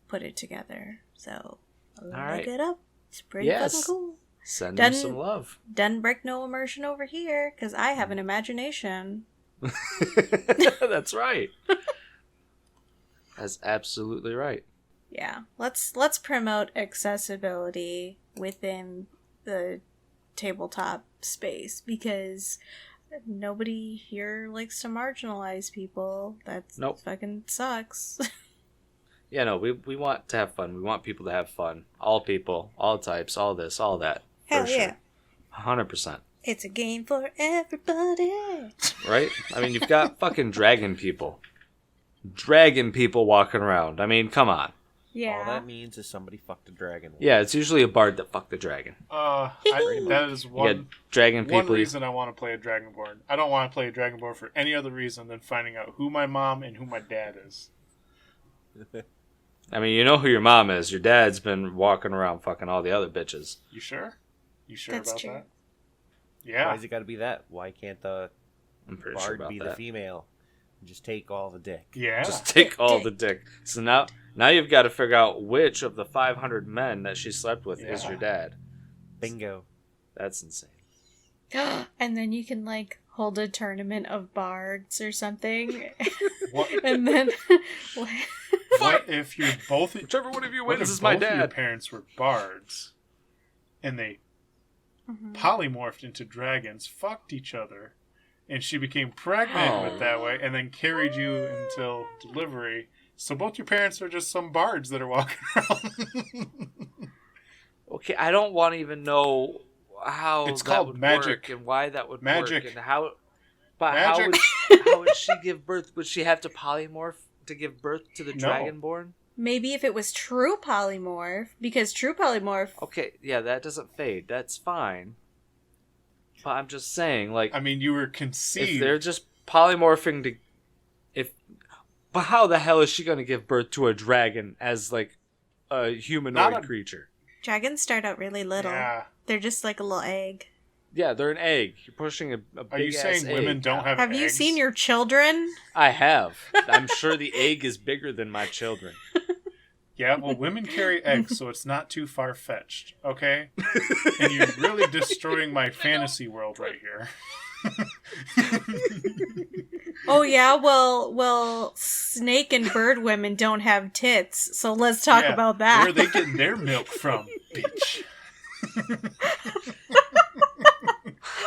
put it together. So look right. it up. It's pretty Yes. fucking cool. Send Done- them some love. Doesn't break no immersion over here because I have an imagination. That's right. That's absolutely right. Yeah, let's promote accessibility within the tabletop space because nobody here likes to marginalize people. That's Nope. fucking sucks. Yeah, no, we want to have fun. We want people to have fun. All people, all types, all this, all that. Hell for sure. yeah. 100%. It's a game for everybody. Right? I mean, you've got fucking dragon people. Dragon people walking around. I mean, come on. Yeah. All that means is somebody fucked a dragon. Yeah, it's usually a bard that fucked a dragon. That is You got one dragon people. reason I want to play a Dragonborn. I don't want to play a Dragonborn for any other reason than finding out who my mom and who my dad is. I mean, you know who your mom is. Your dad's been walking around fucking all the other bitches. You sure? You sure That's about true. that? Why Yeah. has it got to be that? Why can't the I'm pretty sure bard about be that. the female and just take all the dick? Yeah. Just take all the dick. So now you've got to figure out which of the 500 men that she slept with is your dad. Bingo. That's insane. And then you can like hold a tournament of bards or something. What, And then what if you're both... Whichever one of you What wins if is my both of your dad. parents were bards and they polymorphed into dragons, fucked each other, and she became pregnant with that way, and then carried you until delivery? So both your parents are just some bards that are walking around. Okay, I don't want to even know how It's that called would magic. work and why that would Magic. work and how. But Magic. how would she give birth? Would she have to polymorph to give birth to the No. dragonborn? maybe if it was true polymorph, because true polymorph. Okay, yeah, that doesn't fade. That's fine. But I'm just saying, like, I mean, you were if conceived. they're just polymorphing to, but how the hell is she going to give birth to a dragon as like a humanoid Not a- creature? Dragons start out really little. Yeah. They're just like a little egg. Yeah, they're an egg. You're pushing a big Are you saying women don't have Have you eggs? seen your children? I have. I'm sure the egg is bigger than my children. Yeah, well, women carry eggs, so it's not too far-fetched, okay? And you're really destroying my fantasy world right here. Oh yeah, well, snake and bird women don't have tits, so let's talk Yeah, about that. Where are they getting their milk from, bitch?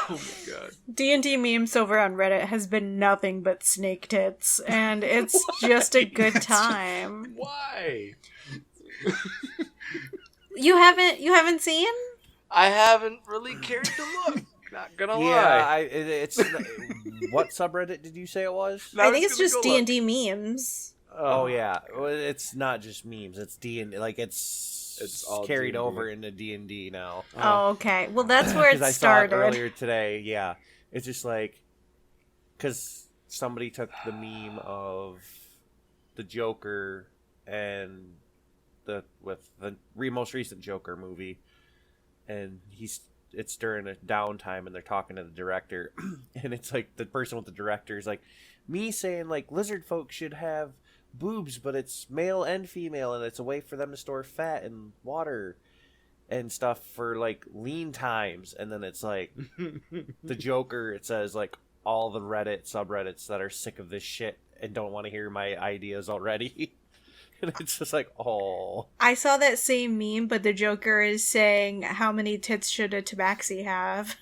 Oh my god. D&D memes over on Reddit has been nothing but snake tits, and it's just a good time. Why? You haven't seen? I haven't really cared to look. Not gonna Yeah, lie. it's what subreddit did you say it was? I I think was it's gonna just go look. D&D memes. Oh yeah, well, it's not just memes. It's D&D. Like It's it's all carried D&D. over into D&D now. Oh, okay. Well, that's where it I saw it started. earlier today. Yeah, it's just like because somebody took the meme of the Joker and with the most recent Joker movie, and it's during a downtime and they're talking to the director, and it's like the person with the director is like, me saying like lizard folk should have boobs, but it's male and female, and it's a way for them to store fat and water and stuff for like lean times. And then it's like the Joker, it says like all the subreddits that are sick of this shit and don't want to hear my ideas already. And it's just like, oh. I saw that same meme, but the Joker is saying, how many tits should a tabaxi have?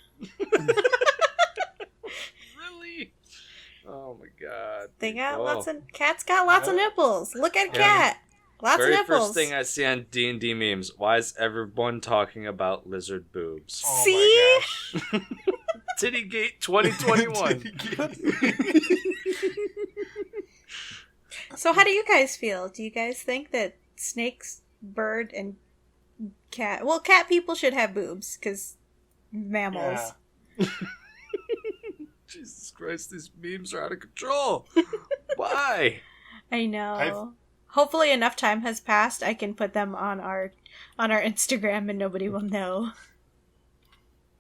Really? Oh my god. They got Oh. lots of... Cat's got lots of nipples. Look at Cat. Lots Very of nipples. first thing I see on D&D memes, why is everyone talking about lizard boobs? Oh See? my gosh. Tittygate 2021. So how do you guys feel? Do you guys think that snakes, bird, and cat... Well, cat people should have boobs, because mammals. Yeah. Jesus Christ, these memes are out of control. Why? I know. Hopefully enough time has passed, I can put them on our Instagram and nobody will know.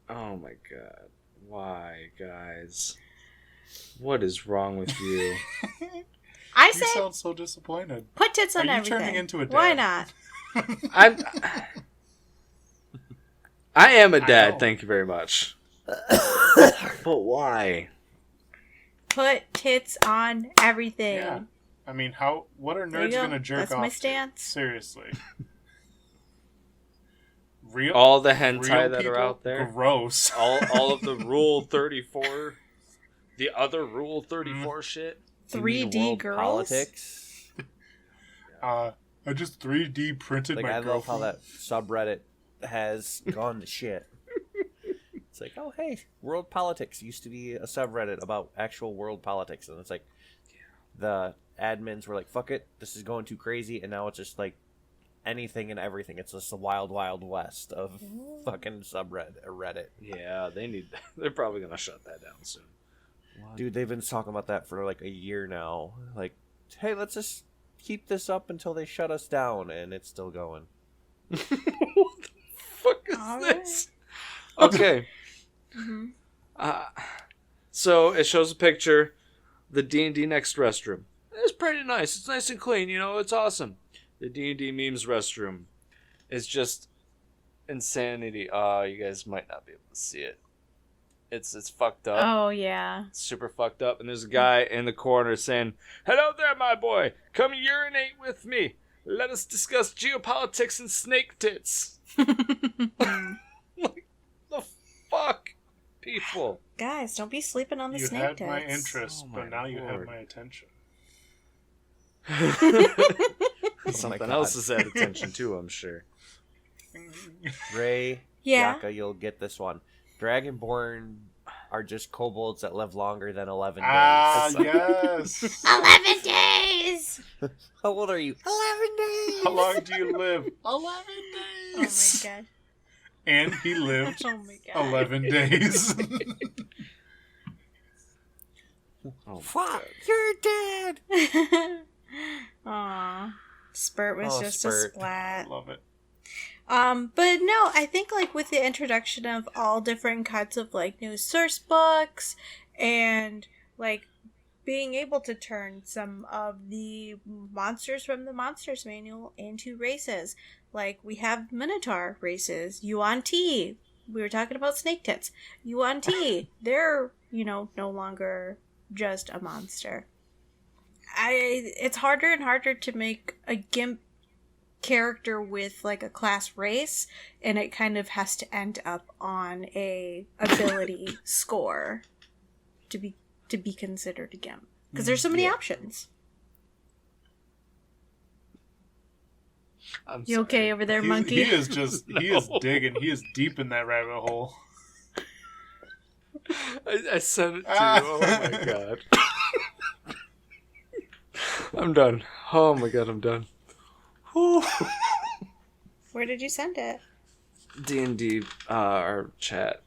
Oh my god. Why, guys? What is wrong with you? I You say sound so disappointed. put tits on Are you everything. turning into a dad? Why not? I am a I dad, know. thank you very much. But why? Put tits on everything. Yeah. I mean, what are There you nerds go. gonna jerk That's off my to? stance. Seriously. Real All the hentai real that are people? out there. Gross. All of the Rule 34. The other Rule 34 shit. Do you mean 3D world girls? politics. I just 3D printed Like, my I love how girlfriend. that subreddit has gone to shit. It's like, oh hey, world politics used to be a subreddit about actual world politics, and it's like the admins were like, fuck it, this is going too crazy, and now it's just like anything and everything. It's just the wild, wild west of fucking subreddit or Reddit. Yeah, they're probably gonna shut that down soon. Dude, they've been talking about that for like a year now. Like, hey, let's just keep this up until they shut us down, and it's still going. What the fuck is All this? Okay. Mm-hmm. So it shows a picture, the D&D next restroom. It's pretty nice. It's nice and clean. It's awesome. The D&D memes restroom is just insanity. You guys might not be able to see it. It's fucked up. Oh, yeah. It's super fucked up. And there's a guy in the corner saying, "Hello there, my boy. Come urinate with me. Let us discuss geopolitics and snake tits." Like, the fuck? People. Guys, don't be sleeping on the You snake had tits. my interest, Oh but my now you have lord. my attention. Something God. else is at attention too, I'm sure. Ray, Yeah? Yaka, you'll get this one. Dragonborn are just kobolds that live longer than 11 days. Ah, yes. 11 days! How old are you? 11 days! How long do you live? 11 Oh my days. god. And he lived Oh my god. 11 days. Oh, Fuck, you're dead! Aw. Spurt was Oh, just Spurt. a splat. Love it. But no, I think like with the introduction of all different kinds of like new source books and like being able to turn some of the monsters from the Monsters Manual into races. Like we have Minotaur races, Yuan-Ti. We were talking about snake tits. Yuan-Ti. They're, no longer just a monster. It's harder and harder to make a Gimp character with like a class race, and it kind of has to end up on a ability score to be considered a Gimp, because there's so many options. I'm You sorry. okay over there, monkey? He is just, he is digging. He is deep in that rabbit hole. I sent it to you. Oh my god. I'm done. Oh my god, I'm done. Whew. Where did you send it? D&D, our chat.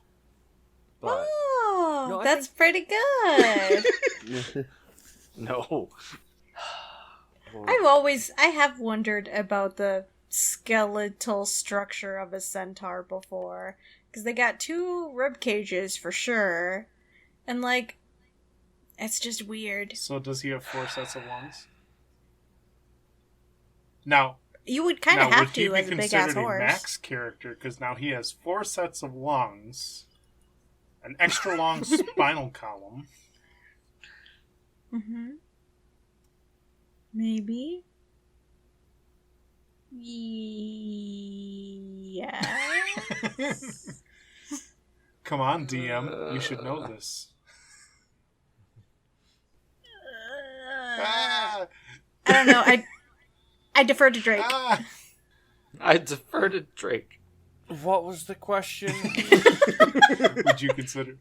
But Oh, No, I that's pretty good. no. I have wondered about the skeletal structure of a centaur before. Because they got 2 rib cages for sure. And, like, it's just weird. So does he have 4 sets of lungs? Now, You would kind of have to would as he a be big-ass considered a horse. max character? Because now he has 4 sets of lungs, an extra long spinal column. Mm-hmm. Maybe. Yes. Come on, DM. You should know this. Ah! I don't know. I defer to Drake. Ah! I defer to Drake. What was the question? Would you consider...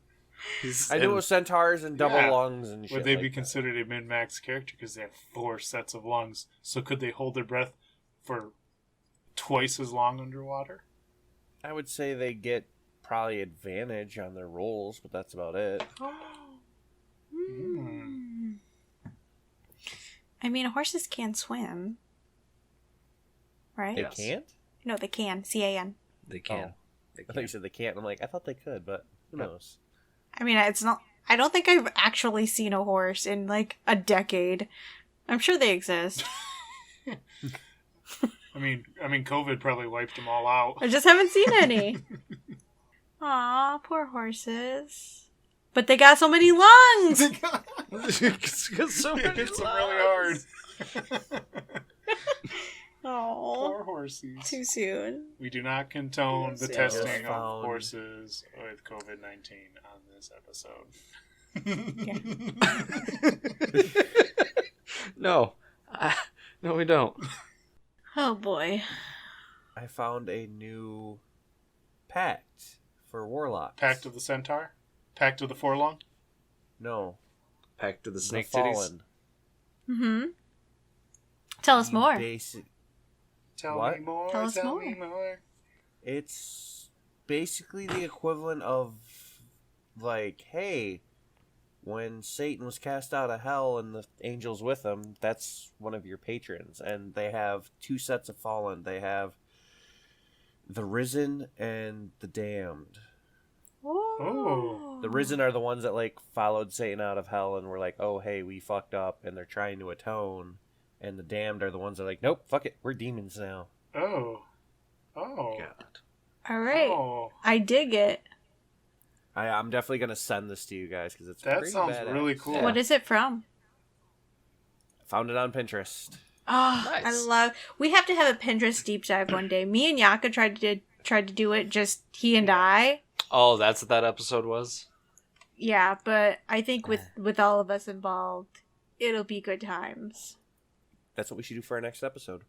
I knew it was centaurs and double Yeah. lungs and shit. Would they like be that. considered a min-max character because they have 4 sets of lungs? So could they hold their breath for twice as long underwater? I would say they get probably advantage on their rolls, but that's about it. I mean, horses can swim. Right? They Yes. can't? No, they can. CAN. They can. Oh. They I thought you can. said they can't. I'm like, I thought they could, but who knows? I mean, it's not... I don't think I've actually seen a horse in, like, a decade. I'm sure they exist. I mean, COVID probably wiped them all out. I just haven't seen any. Aw, poor horses. But they got so many lungs! It's got so many Hits them really hard. Oh, Poor horses. too soon. We do not condone the Too testing soon. of horses with COVID-19 on this episode. No. No, we don't. Oh boy. I found a new pact for warlocks. Pact of the Centaur? Pact of the Forlong? No. Pact to the The snake titties. Fallen. Mm-hmm. Tell us more. Tell What? me more. Tell us me more. It's basically the equivalent of, like, hey, when Satan was cast out of hell and the angels with him, that's one of your patrons. And they have 2 sets of fallen. They have the risen and the damned. Oh. The risen are the ones that, like, followed Satan out of hell and were like, oh, hey, we fucked up, and they're trying to atone. And the damned are the ones that are like, nope, fuck it, we're demons now. Oh. Oh. God. All right. Oh. I dig it. I'm definitely going to send this to you guys, because it's That pretty sounds badass. really cool. Yeah. What is it from? Found it on Pinterest. Oh, Nice. I love... We have to have a Pinterest deep dive one day. Me and Yaka tried to do it, just he and I. Oh, that's what that episode was? Yeah, but I think with all of us involved, it'll be good times. That's what we should do for our next episode.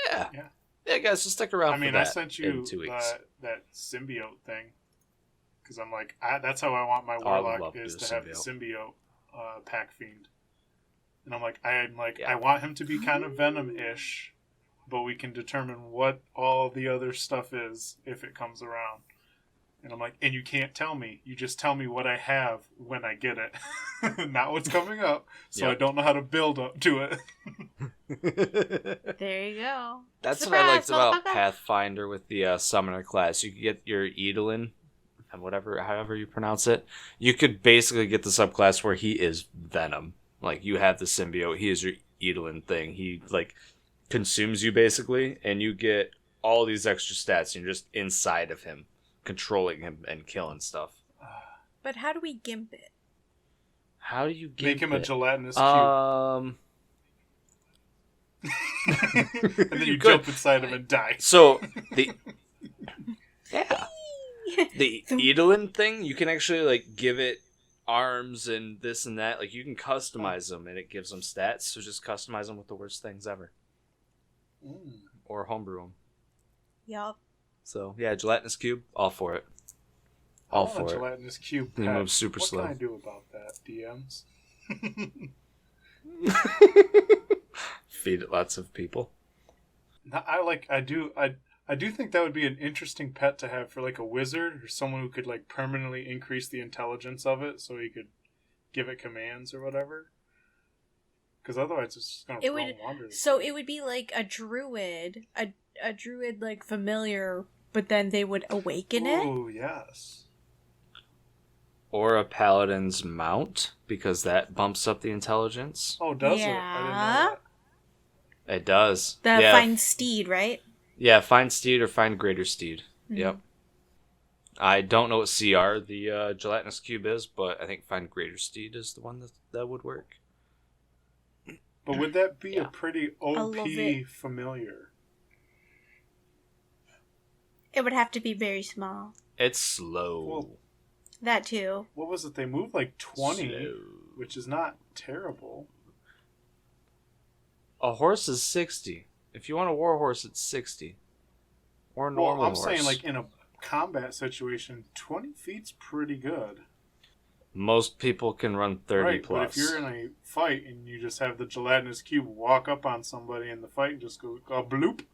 Yeah. Yeah. Yeah, guys, just stick around I mean, for I that sent in you 2 weeks. that symbiote thing. Because I'm like, that's how I want my I would warlock love to is do to have the symbiote. symbiote pack fiend. And I'm like, Yeah. I want him to be kind of Venom-ish, but we can determine what all the other stuff is if it comes around. And I'm like, and you can't tell me. You just tell me what I have when I get it. Not what's coming up. So I Yep. don't know how to build up to it. There you go. That's what I liked Surprise, about motherfucker. Pathfinder with the summoner class. You could get your Edelin, and however you pronounce it. You could basically get the subclass where he is Venom. Like, you have the symbiote, he is your Edelin thing. He, like, consumes you, basically, and you get all these extra stats, and you're just inside of him, controlling him and killing stuff. But how do we gimp it? How do you get Make him a it? gelatinous cube. And then you You could. jump inside him and die. So the Edelin thing, you can actually like give it arms and this and that. Like you can customize them, and it gives them stats. So just customize them with the worst things ever, or homebrew them. Yup. So yeah, gelatinous cube, all for it. All I want for a it. gelatinous cube. He pet. moves super what slow. What can I do about that, DMs? Feed it lots of people. I do think that would be an interesting pet to have for like a wizard or someone who could like permanently increase the intelligence of it, so he could give it commands or whatever. Because otherwise, it's just gonna It roam would. wander. So it would be like a druid, a druid like familiar, but then they would awaken it. Oh, yes. Or a paladin's mount, because that bumps up the intelligence. Oh, does it? I Yeah. didn't know It does. The yeah. fine steed, right? Yeah, find steed or find greater steed. Mhm. Yep. I don't know what CR the gelatinous cube is, but I think find greater steed is the one that would work. that. But would that be Yeah. a pretty love OP it. familiar? It would have to be very small. It's slow. Well, That too. what was it? They moved like 20, Slow. which is not terrible. A horse is 60. If you want a war horse, it's 60. Or a normal Well, I'm horse. saying, like, in a combat situation, 20 feet's pretty good. Most people can run 30 right, plus. but if you're in a fight and you just have the gelatinous cube walk up on somebody in the fight and just go bloop,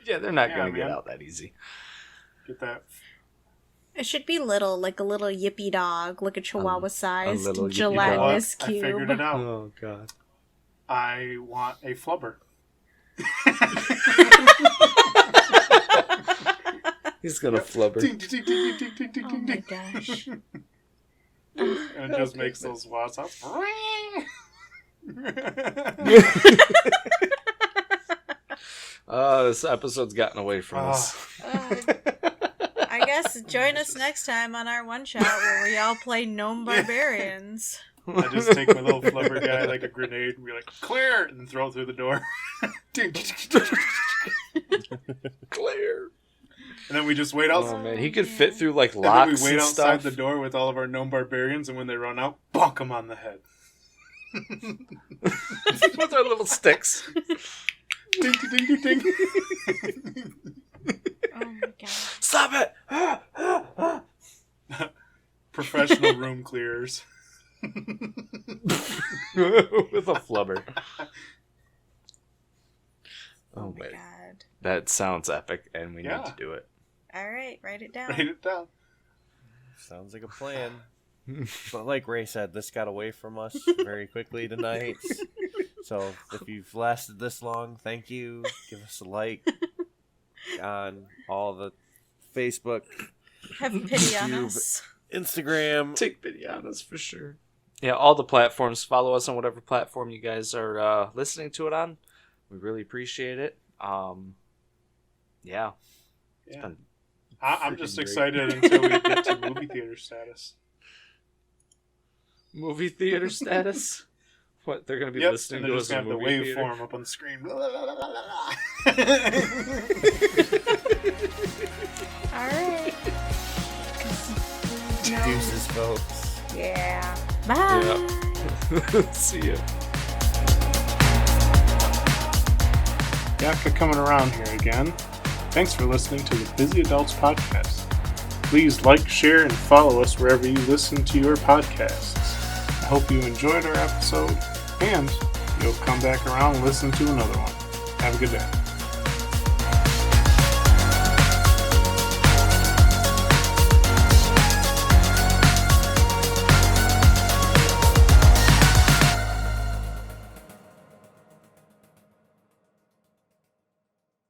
Yeah, they're not Yeah, going to get man. out that easy. get that. It should be little, like a little yippy dog, like a chihuahua-sized little yippy gelatinous I cube. figured it out. Oh, God. I want a flubber. He's going to flubber. Ding, ding, ding, ding, ding, ding, ding, Oh ding, my ding. gosh. And it just makes those wow sounds. This episode's gotten away from us. I guess join us next time on our one-shot where we all play gnome barbarians. I just take my little flubber guy like a grenade and be like, clear! And then throw it through the door. Ding, ding, ding, ding. Clear. And then we just wait Oh, outside. man. He could fit through, like, And then locks we wait and outside stuff. the door with all of our gnome barbarians, and when they run out, bonk them on the head. With our little sticks. Ding, ding, ding, ding, ding. Oh my god. Stop it! Professional room clearers. With a flubber. Oh Oh, my wait. god. That sounds epic, and we Yeah. need to do it. Alright, write it down. Write it down. Sounds like a plan. But like Ray said, this got away from us very quickly tonight. So if you've lasted this long, thank you. Give us a like on all the Facebook, Have pity on YouTube. us. Instagram. Take pity on us for sure. Yeah, all the platforms. Follow us on whatever platform you guys are listening to it on. We really appreciate it. Yeah. It's Yeah. been I'm just freaking excited until we get to movie theater status. movie theater status. What, they're going to be Yep, listening and they're to just us going in to a have the movie theater? waveform up on the screen. Alright. Deuces, folks. Yeah. Bye. Yeah. See ya. Yaka coming around here again. Thanks for listening to the Busy Adults podcast. Please like, share, and follow us wherever you listen to your podcasts. I hope you enjoyed our episode, and you'll come back around and listen to another one. Have a good day.